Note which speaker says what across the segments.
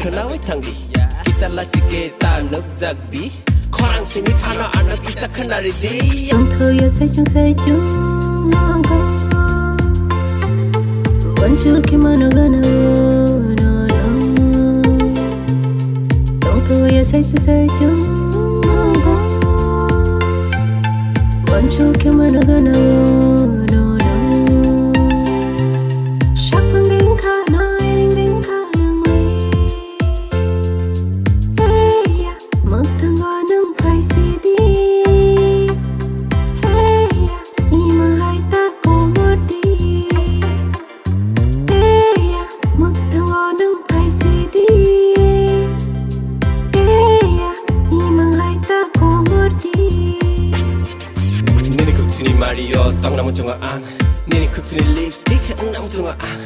Speaker 1: khana wai thang di kisala chike ta nok jak di khorang simi phana anak isa khana ri di
Speaker 2: song thơ ya say chung go one chu kimano gana no no song thơ ya say chung go one chu kimano gana no no shapang ding kha nai ding kha nang li hey ya mak thang go nang phai si di hey ya ima hai ta ko mod di hey ya mak thang go nang phai si di hey ya ima hai ta ko mod di
Speaker 1: nini kutsuni mario tong namu chunga ang nini kutsuni lipstick namu chunga ang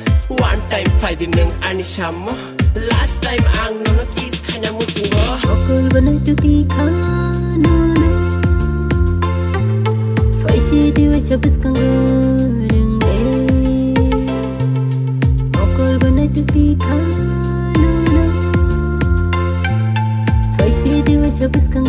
Speaker 1: one time phai di nang ani shamo last time ang no kiss khana mu chunga
Speaker 2: okol banai tu ti khana na phai si di wai sabis kang reng de okol banai tu ti khana na phai si di wai sabis kang